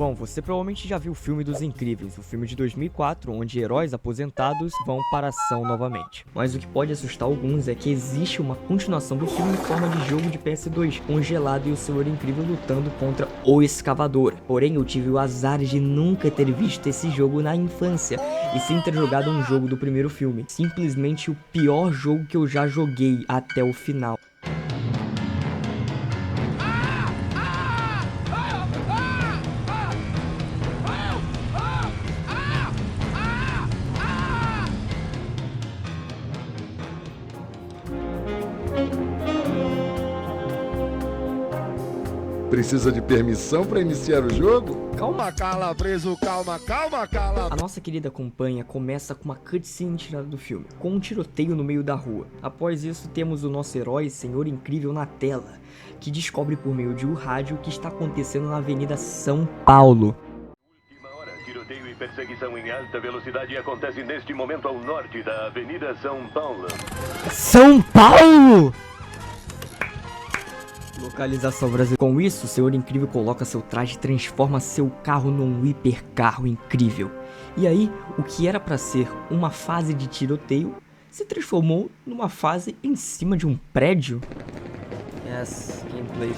Bom, você provavelmente já viu o filme dos Incríveis, o filme de 2004, onde heróis aposentados vão para a ação novamente. Mas o que pode assustar alguns é que existe uma continuação do filme em forma de jogo de PS2, com o Gelado e o Senhor Incrível lutando contra o Escavador. Porém, eu tive o azar de nunca ter visto esse jogo na infância, e sim ter jogado um jogo do primeiro filme. Simplesmente o pior jogo que eu já joguei até o final. Precisa de permissão para iniciar o jogo? Calma, cala, preso, calma, cala. A nossa querida campanha começa com uma cutscene tirada do filme, com um tiroteio no meio da rua. Após isso, temos o nosso herói, Senhor Incrível, na tela, que descobre por meio de um rádio o que está acontecendo na Avenida São Paulo. Última hora, tiroteio e perseguição em alta velocidade acontece neste momento ao norte da Avenida São Paulo. São Paulo! Localização brasileira. Com isso, o Senhor Incrível coloca seu traje e transforma seu carro num hipercarro incrível. E aí, o que era pra ser uma fase de tiroteio se transformou numa fase em cima de um prédio. Yes, gameplay.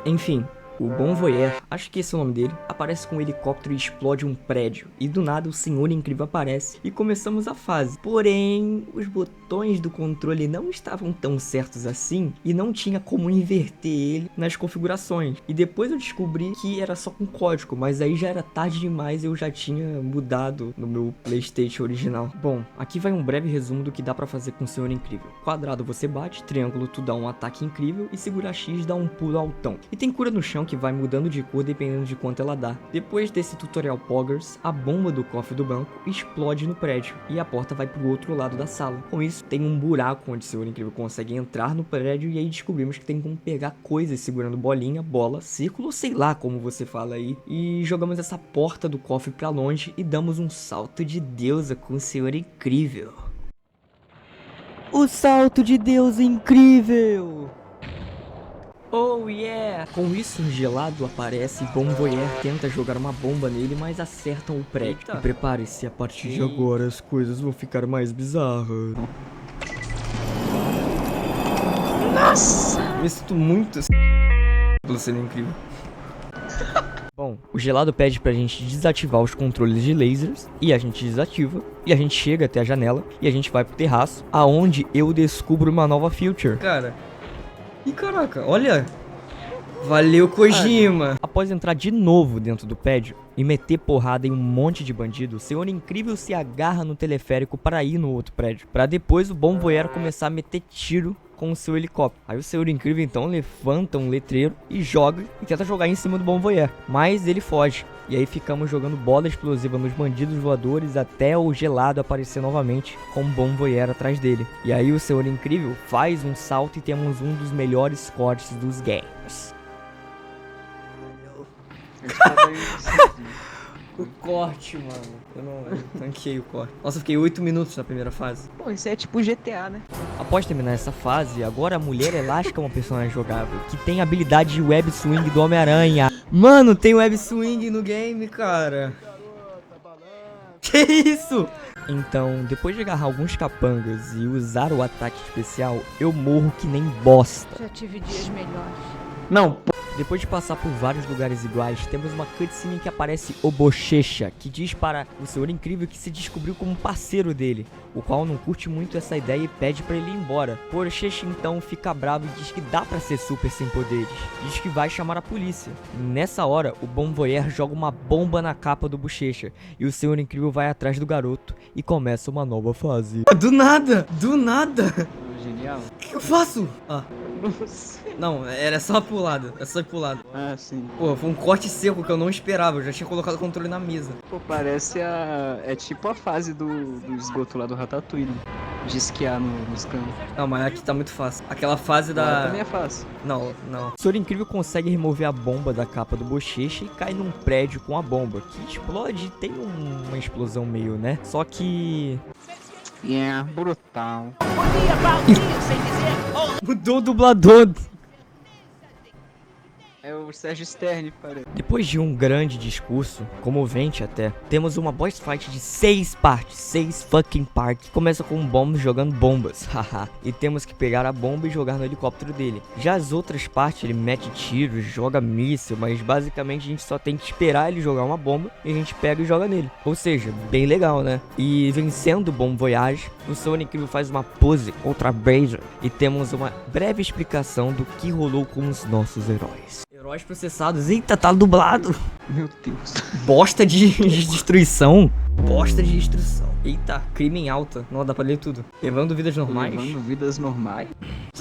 Enfim, o Bon Voyeur, acho que esse é o nome dele, aparece com um helicóptero e explode um prédio. E do nada o Senhor Incrível aparece e começamos a fase. Porém, os botões do controle não estavam tão certos assim e não tinha como inverter ele nas configurações. E depois eu descobri que era só com código, mas aí já era tarde demais e eu já tinha mudado no meu PlayStation original. Bom, aqui vai um breve resumo do que dá pra fazer com o Senhor Incrível. Quadrado você bate, triângulo tu dá um ataque incrível e segura X dá um pulo altão. E tem cura no chão que vai mudando de cor dependendo de quanto ela dá. Depois desse tutorial Poggers, a bomba do cofre do banco explode no prédio e a porta vai pro outro lado da sala. Com isso, tem um buraco onde o Senhor Incrível consegue entrar no prédio e aí descobrimos que tem como pegar coisas segurando bolinha, bola, círculo, sei lá como você fala aí. E jogamos essa porta do cofre pra longe e damos um salto de deusa com o Senhor Incrível. O salto de Deus incrível! Oh yeah! Com isso, um gelado aparece e Bon Voyeur tenta jogar uma bomba nele, mas acertam o prédio. E prepare-se, a partir de agora as coisas vão ficar mais bizarras. Nossa! Me sinto muito pelo Senhor Incrível. Bom, o gelado pede pra gente desativar os controles de lasers, e a gente desativa, e a gente chega até a janela, e a gente vai pro terraço, aonde eu descubro uma nova feature. Cara... Ih, caraca, olha! Valeu, Kojima! Após entrar de novo dentro do prédio e meter porrada em um monte de bandido, o Senhor Incrível se agarra no teleférico para ir no outro prédio, para depois o Bon Voyeur começar a meter tiro com o seu helicóptero. Aí o Senhor Incrível então levanta um letreiro e joga e tenta jogar em cima do Bon Voyeur, mas ele foge. E aí ficamos jogando bola explosiva nos bandidos voadores até o gelado aparecer novamente com o Bon Voyeur atrás dele. E aí o Senhor Incrível faz um salto e temos um dos melhores cortes dos games. O corte, mano. Eu tanquei o corte. Nossa, eu fiquei 8 minutos na primeira fase. Pô, isso é tipo GTA, né? Após terminar essa fase, agora a Mulher Elástica é uma personagem jogável, que tem a habilidade de web swing do Homem-Aranha. Mano, tem web swing no game, cara. Que isso? Então, depois de agarrar alguns capangas e usar o ataque especial, eu morro que nem bosta. Já tive dias melhores. Não, depois de passar por vários lugares iguais, temos uma cutscene que aparece o Bochecha, que diz para o Senhor Incrível que se descobriu como parceiro dele, o qual não curte muito essa ideia e pede para ele ir embora. Bochecha então fica bravo e diz que dá para ser super sem poderes, diz que vai chamar a polícia. Nessa hora, o Bon Voyeur joga uma bomba na capa do Bochecha, e o Senhor Incrível vai atrás do garoto e começa uma nova fase. Do nada! Do nada! Genial. O que eu faço? Não sei. Não, era só pulado, é só pulado. Ah, sim. Pô, foi um corte seco que eu não esperava, eu já tinha colocado o controle na mesa. Pô, parece é tipo a fase do esgoto lá do Ratatouille, né? De esquiar nos campos. Não, mas aqui tá muito fácil. Aquela fase Lá da... também é fácil. Não. O Senhor Incrível consegue remover a bomba da capa do Bochecha e cai num prédio com a bomba, que explode e tem uma explosão meio, né? Só que... brutal. Mudou o dublador. É o Sérgio Stern, parece. Depois de um grande discurso, comovente até, temos uma boss fight de 6 partes, 6 fucking partes. Começa com um bomb jogando bombas, haha, e temos que pegar a bomba e jogar no helicóptero dele. Já as outras partes, ele mete tiros, joga míssil, mas basicamente a gente só tem que esperar ele jogar uma bomba e a gente pega e joga nele. Ou seja, bem legal, né? E vencendo o Bom Voyage, o Senhor Incrível faz uma pose contra a Brazzer e temos uma breve explicação do que rolou com os nossos heróis. Heróis processados. Eita, tá dublado. Meu Deus. Bosta de destruição. Bosta de destruição. Eita, crime em alta. Não dá pra ler tudo. Levando vidas normais. Levando vidas normais.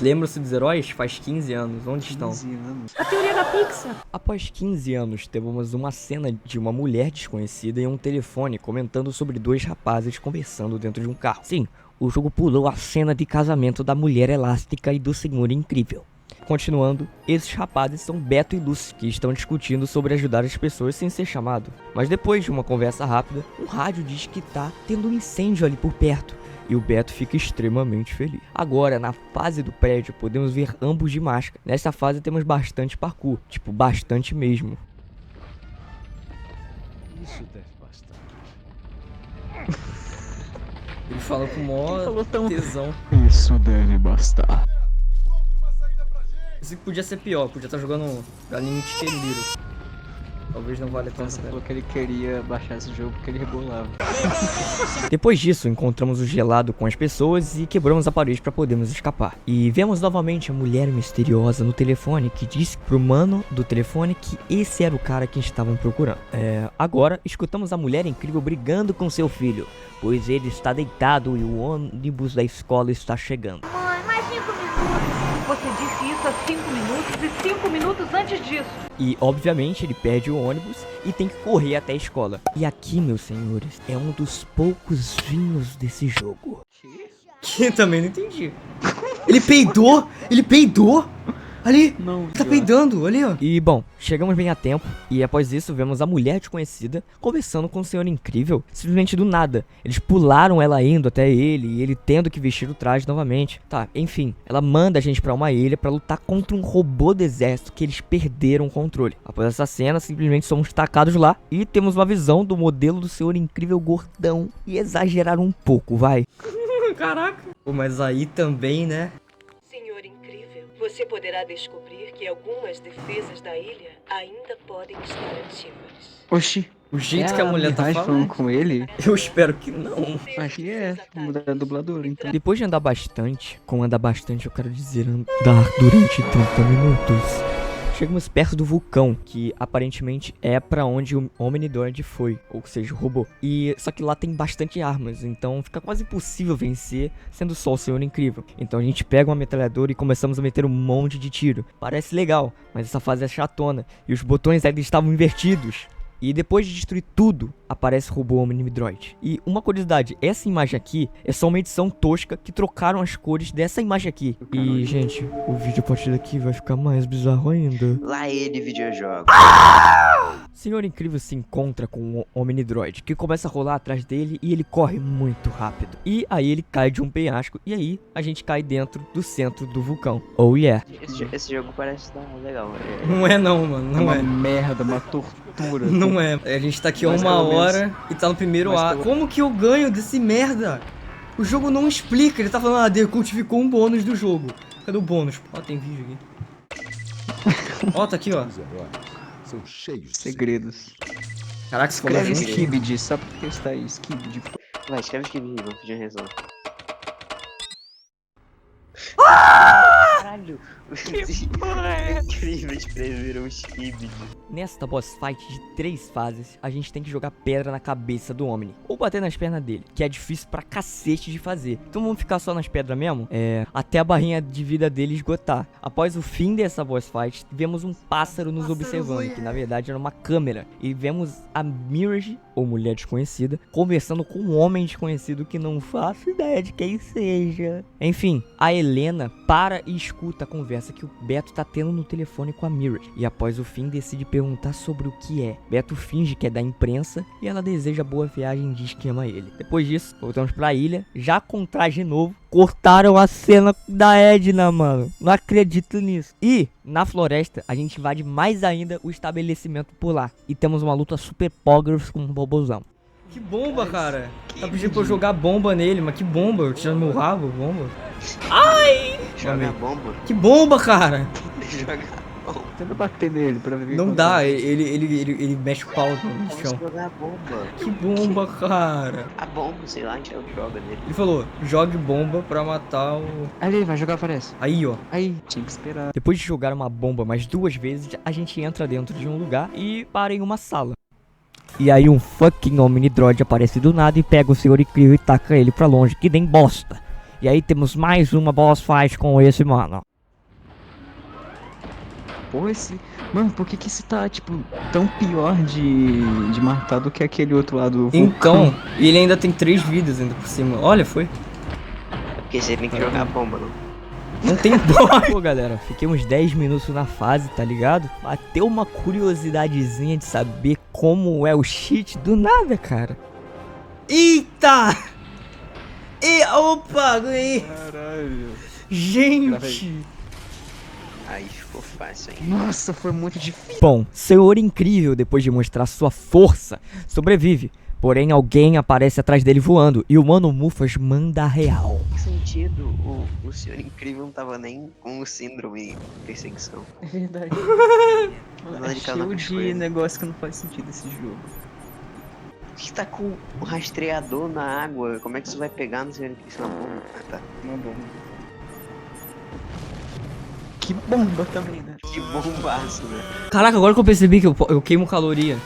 Lembram-se dos heróis? Faz 15 anos. Onde estão? 15 anos. A teoria da Pixar. Após 15 anos, temos uma cena de uma mulher desconhecida em um telefone comentando sobre 2 rapazes conversando dentro de um carro. Sim, o jogo pulou a cena de casamento da mulher elástica e do Senhor Incrível. Continuando, esses rapazes são Beto e Lúcio, que estão discutindo sobre ajudar as pessoas sem ser chamado. Mas depois de uma conversa rápida, um rádio diz que tá tendo um incêndio ali por perto. E o Beto fica extremamente feliz. Agora, na fase do prédio, podemos ver ambos de máscara. Nessa fase temos bastante parkour, tipo, bastante mesmo. Isso deve bastante. Ele fala com o maior tesão. Isso deve bastar. Isso podia ser pior, podia estar jogando galinho de Tiqueiro. Talvez não valha tanto. Você falou que ele queria baixar esse jogo porque ele rebolava. Depois disso, encontramos o gelado com as pessoas e quebramos a parede para podermos escapar. E vemos novamente a mulher misteriosa no telefone que disse pro mano do telefone que esse era o cara que estavam procurando. Agora, escutamos a mulher incrível brigando com seu filho, pois ele está deitado e o ônibus da escola está chegando. Mãe, mais 5 minutos. Você disse isso há 5 minutos e 5 minutos antes disso. E, obviamente, ele perde o ônibus e tem que correr até a escola. E aqui, meus senhores, é um dos poucos vinhos desse jogo. Que também não entendi. Ele peidou? Ele peidou? Ali, Não, tá peidando, ali ó. E bom, chegamos bem a tempo. E após isso vemos a mulher desconhecida conversando com o Senhor Incrível. Simplesmente do nada. Eles pularam ela indo até ele e ele tendo que vestir o traje novamente. Tá, enfim, ela manda a gente pra uma ilha pra lutar contra um robô do exército que eles perderam o controle. Após essa cena, simplesmente somos tacados lá e temos uma visão do modelo do Senhor Incrível gordão. E exageraram um pouco, vai. Caraca. Pô, mas aí também, né? Senhor Incrível, você poderá descobrir que algumas defesas da ilha ainda podem estar ativas. Oxi. O jeito que a mulher tá falando falando. com ele. Eu espero que não. Acho que é. Mudar a dubladora, então. Depois de andar bastante, com andar bastante eu quero dizer andar durante 30 minutos, chegamos perto do vulcão, que aparentemente é pra onde o Omnidroid foi, ou seja, o robô. E só que lá tem bastante armas, então fica quase impossível vencer, sendo só o Senhor Incrível. Então a gente pega uma metralhadora e começamos a meter um monte de tiro. Parece legal, mas essa fase é chatona, e os botões ainda estavam invertidos. E depois de destruir tudo, aparece o robô Omnidroid. E uma curiosidade, essa imagem aqui é só uma edição tosca que trocaram as cores dessa imagem aqui. E, gente, o vídeo a partir daqui vai ficar mais bizarro ainda. Lá ele, videojogo. Senhor Incrível se encontra com o Omnidroid, que começa a rolar atrás dele e ele corre muito rápido. E aí ele cai de um penhasco e aí a gente cai dentro do centro do vulcão. Oh yeah. Esse jogo parece estar legal. Não é não, mano, não uma é. merda, uma tortura. Não é. A gente tá aqui há Mas uma pelo menos- hora e tá no primeiro mas ar. pelo- Como que eu ganho desse merda? O jogo não explica. Ele tá falando, Dekult ficou um bônus do jogo. Cadê o bônus? Ó, tem vídeo aqui. Ó, tá aqui, ó. Os heróis são cheios de Segredos. Caraca, você Escreve falou junto. Skibidi, só porque está aí, Skibidi. Vai, escreve que vamos pedir resolve. Caralho! Incríveis previram os Skibidi. Nesta boss fight de 3 fases, a gente tem que jogar pedra na cabeça do Omni. Ou bater nas pernas dele, que é difícil pra cacete de fazer. Então vamos ficar só nas pedras mesmo? Até a barrinha de vida dele esgotar. Após o fim dessa boss fight, vemos um pássaro nos observando, que na verdade era uma câmera. E vemos a Mirage, ou mulher desconhecida, conversando com um homem desconhecido que não faço ideia de quem seja. Enfim, a Helena para e escuta escuta a conversa que o Beto tá tendo no telefone com a Mira. E após o fim, decide perguntar sobre o que é. Beto finge que é da imprensa e ela deseja boa viagem e diz que ama ele. Depois disso, voltamos pra ilha, já com traje novo. Cortaram a cena da Edna, mano. Não acredito nisso. E na floresta, a gente invade mais ainda o estabelecimento por lá. E temos uma luta super poggers com um bobozão. Que bomba, cara. Tá pedindo pra eu jogar bomba nele, mas que bomba. Eu tiro meu rabo, bomba. Ai! Joga bomba. Que bomba, cara. Joga bomba. Tenta bater nele pra ver. Não dá, ele mexe o pau no chão. Vamos jogar bomba. Que bomba, cara. A bomba, sei lá, a gente joga nele. Ele falou, jogue bomba pra matar o... Ali, vai jogar, parece. Aí, ó. Aí, tinha que esperar. Depois de jogar uma bomba mais 2 vezes, a gente entra dentro de um lugar e para em uma sala. E aí um fucking Omnidroid aparece do nada e pega o Senhor Incrível e taca ele pra longe, que nem bosta. E aí temos mais uma boss fight com esse mano. Pô, esse... Mano, por que esse tá, tipo, tão pior de matar do que aquele outro lado do Então, e ele ainda tem 3 vidas ainda por cima. Olha, foi. Porque você tem que jogar bomba, não? Não tem boy. Pô, galera, fiquei uns 10 minutos na fase, tá ligado? Bateu uma curiosidadezinha de saber como é o cheat do nada, cara. Eita! E opa, ganhei. Caralho. Gente. Aí ficou fácil, hein? Nossa, foi muito difícil. Bom, Senhor Incrível, depois de mostrar sua força, sobrevive. Porém, alguém aparece atrás dele voando e o Mano Mufas manda a real. Que sentido? O Senhor Incrível não tava nem com o síndrome de perseguição. É verdade. Mano, É de cada cheio de coisa. negócio que não faz sentido esse jogo. Por que tá com o rastreador na água? Como é que você vai pegar no Senhor Incrível na bomba? Ah, tá. Uma bomba. Que bomba também, né? Que bombaço, né? Caraca, agora que eu percebi que eu queimo caloria.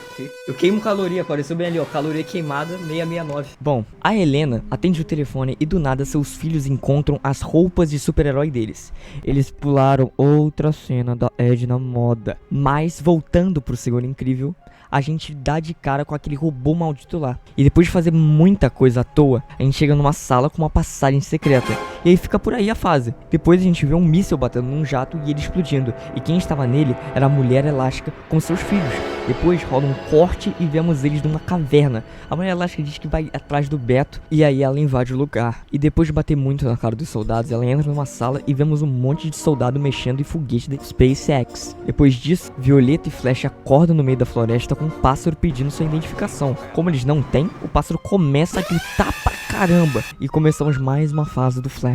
Eu queimo caloria, apareceu bem ali, ó. Caloria queimada 669. Bom, a Helena atende o telefone e do nada seus filhos encontram as roupas de super-herói deles. Eles pularam outra cena da Edna moda. Mas voltando pro Senhor Incrível, a gente dá de cara com aquele robô maldito lá. E depois de fazer muita coisa à toa, a gente chega numa sala com uma passagem secreta. E aí fica por aí a fase. Depois a gente vê um míssil batendo num jato e ele explodindo. E quem estava nele era a Mulher Elástica com seus filhos. Depois rola um corte e vemos eles numa caverna. A Mulher Elástica diz que vai atrás do Beto e aí ela invade o lugar. E depois de bater muito na cara dos soldados, ela entra numa sala e vemos um monte de soldado mexendo em foguete da SpaceX. Depois disso, Violeta e Flash acordam no meio da floresta com um pássaro pedindo sua identificação. Como eles não têm, o pássaro começa a gritar pra caramba. E começamos mais uma fase do Flash.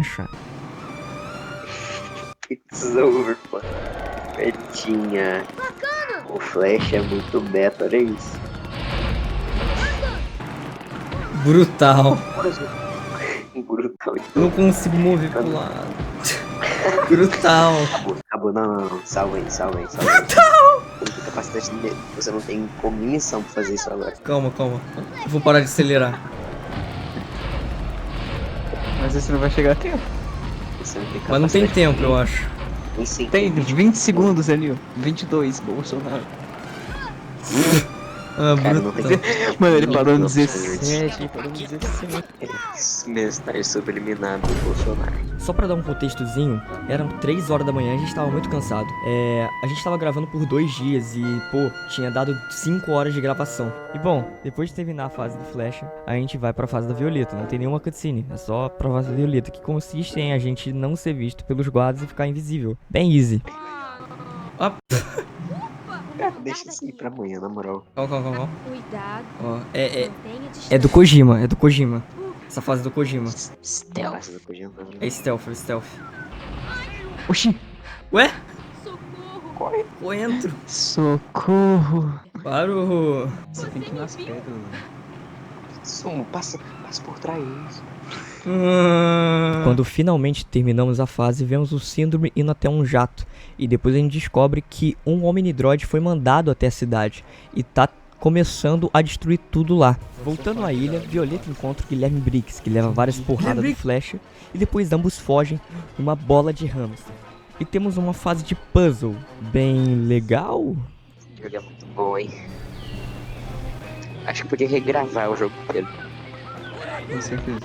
It's over, pô. Betinha. O Flash é muito beta, olha isso. Brutal. Brutal. Não consigo mover pro lado. Brutal. Acabou, não. Salva aí. Brutal. Capacidade de... Você não tem cognição pra fazer isso agora. Calma. Eu vou parar de acelerar. Mas esse não vai chegar a tempo. Você não tem Mas não tem capacidade tempo, de- eu acho. Tem sim. Tem 20 segundos ali, ó. 22, Bolsonaro. Ah, Cara, não brutal. tem... Mano, ele parou no Não, 17, ele parou no 17. Mensagem subliminar do Bolsonaro. Só pra dar um contextozinho, eram 3 horas da manhã, a gente tava muito cansado. A gente tava gravando por 2 dias e, pô, tinha dado 5 horas de gravação. E bom, depois de terminar a fase do Flash, a gente vai pra fase da Violeta. Não tem nenhuma cutscene, é só pra fase da Violeta, que consiste em a gente não ser visto pelos guardas e ficar invisível. Bem easy. Ah, Cara, deixa isso aí pra amanhã, na moral. calma. Cuidado, Ó, mantenha é do Kojima, Essa fase é do Kojima. Stealth. Passa da coisa, não. É stealth. Oxi. Ué? socorro. Coentro. Socorro. Parou. Você tem que ir nas pedras. Sumo, passa por trás. Quando finalmente terminamos a fase, vemos o Síndrome indo até um jato. E depois a gente descobre que um Omnidroid foi mandado até a cidade e tá começando a destruir tudo lá. Voltando à ilha, Violeta encontra o Guilherme Briggs, que leva várias porradas do Flash. E depois ambos fogem numa bola de hamster. E temos uma fase de puzzle bem legal. O jogo é muito bom, hein? Acho que podia regravar o jogo inteiro. Com certeza.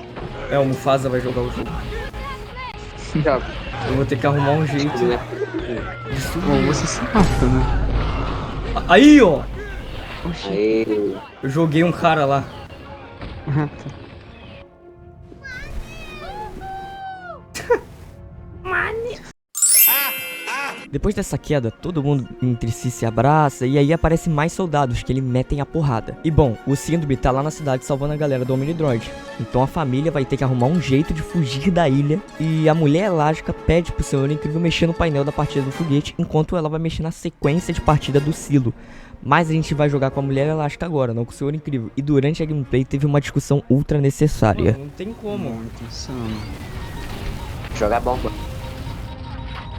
O Mufasa vai jogar o jogo. Joga. Eu vou ter que arrumar um jeito de Bom, subir. você se mata, né? Aí, ó! Aê. Eu joguei um cara lá. Depois dessa queda, todo mundo entre si se abraça e aí aparecem mais soldados que ele metem a porrada. E bom, o Síndrome tá lá na cidade salvando a galera do Omnidroid. Então a família vai ter que arrumar um jeito de fugir da ilha e a Mulher Elástica pede pro Senhor Incrível mexer no painel da partida do foguete enquanto ela vai mexer na sequência de partida do Silo. Mas a gente vai jogar com a Mulher Elástica agora, não com o Senhor Incrível. E durante a gameplay teve uma discussão ultra necessária. Não tem como. Muito insano. Jogar bomba.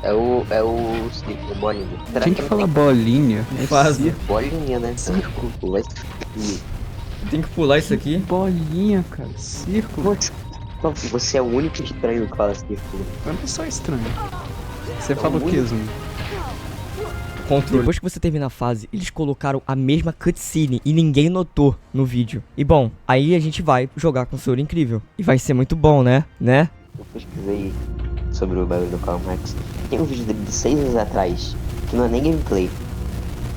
É o bolinha. Tem que falar bolinha. É Faz. Bolinha, né? Círculo. Tem que pular isso aqui. Bolinha, cara. Círculo. Você é o único estranho que fala círculo. Eu não sou estranho. Você fala o que, Zoom? Controle. Depois que você termina a fase, eles colocaram a mesma cutscene e ninguém notou no vídeo. E bom, aí a gente vai jogar com o Senhor Incrível. E vai ser muito bom, né? Eu pesquisei sobre o bagulho do Karl Marx. Tem um vídeo dele de 6 anos atrás, que não é nem gameplay.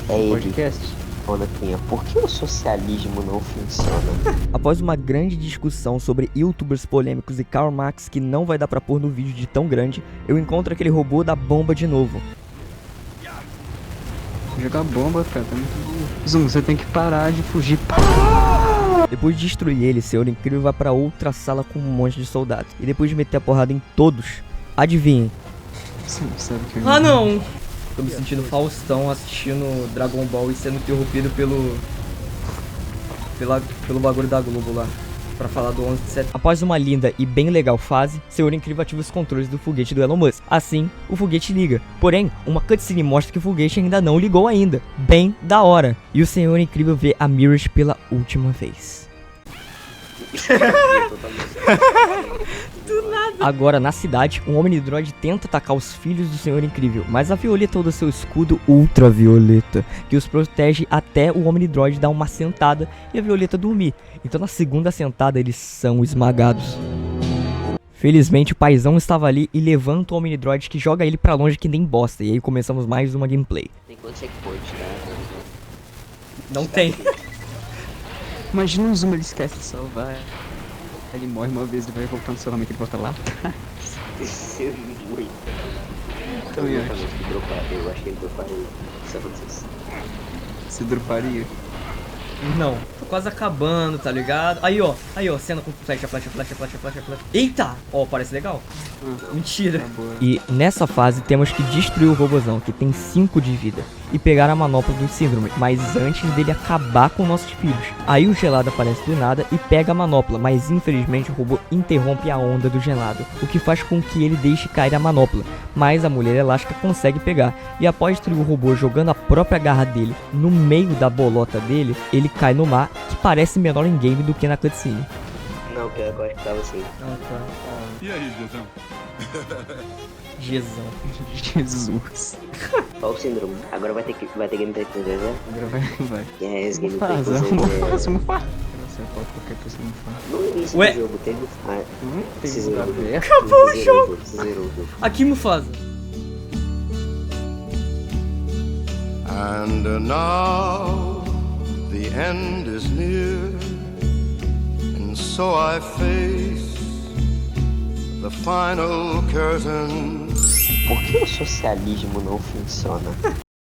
É ele Podcast? falando assim, por que o socialismo não funciona? Após uma grande discussão sobre youtubers polêmicos e Karl Marx que não vai dar pra pôr no vídeo de tão grande, eu encontro aquele robô da bomba de novo. Jogar bomba, cara, tá muito bom. Zoom, você tem que parar de fugir. Depois de destruir ele, Senhor Incrível vai pra outra sala com um monte de soldados. E depois de meter a porrada em todos, adivinhem. Você não sabe o que eu Ah não! Tô me sentindo Faustão assistindo Dragon Ball e sendo interrompido pelo bagulho da Globo lá. Pra falar do 11 de setembro. Após uma linda e bem legal fase, Senhor Incrível ativa os controles do foguete do Elon Musk. Assim, o foguete liga. Porém, uma cutscene mostra que o foguete ainda não ligou ainda. Bem da hora. E o Senhor Incrível vê a Mirage pela última vez. Agora, na cidade, um Omnidroid tenta atacar os filhos do Senhor Incrível, mas a Violeta usa seu escudo ultravioleta, que os protege até o Omnidroid dar uma sentada e a Violeta dormir. Então na segunda sentada eles são esmagados. Felizmente o paizão estava ali e levanta o Omnidroid que joga ele pra longe que nem bosta, e aí começamos mais uma gameplay. Tem quantos checkpoints, cara? Não tem. Imagina um Zoom, ele esquece de salvar. Ele morre uma vez, ele vai voltando seu nome que ele volta lá. Muito. Também acho. Eu acho que ele droparia. Só vocês. Você droparia? Não, tô quase acabando, tá ligado? Aí ó, cena com flecha. Eita! Ó, parece legal. Mentira. Tá boa. E nessa fase temos que destruir o robozão, que tem 5 de vida, e pegar a manopla do Síndrome, mas antes dele acabar com nossos filhos. Aí o Gelado aparece do nada e pega a manopla, mas infelizmente o robô interrompe a onda do Gelado, o que faz com que ele deixe cair a manopla, mas a Mulher Elástica consegue pegar, e após destruir o robô jogando a própria garra dele no meio da bolota dele, ele cai no mar, que parece menor em game do que na cutscene. Não, que eu acho que tava assim. Ah, tá. E aí, Jezão? Jezão. Jesus. Olha o síndrome. Agora vai ter gameplay com o Zezé. Agora vai. Que é esse gameplay com o Mufasa, Zezé. Mufasa. Você pode qualquer pessoa Mufasa. No início Ué? do jogo teve... Tem se lugar zerou. aberto. Acabou o jogo. Se zerou o jogo. Aqui, Mufasa. And now the end is near, and so I face the final curtain. Por que o socialismo não funciona?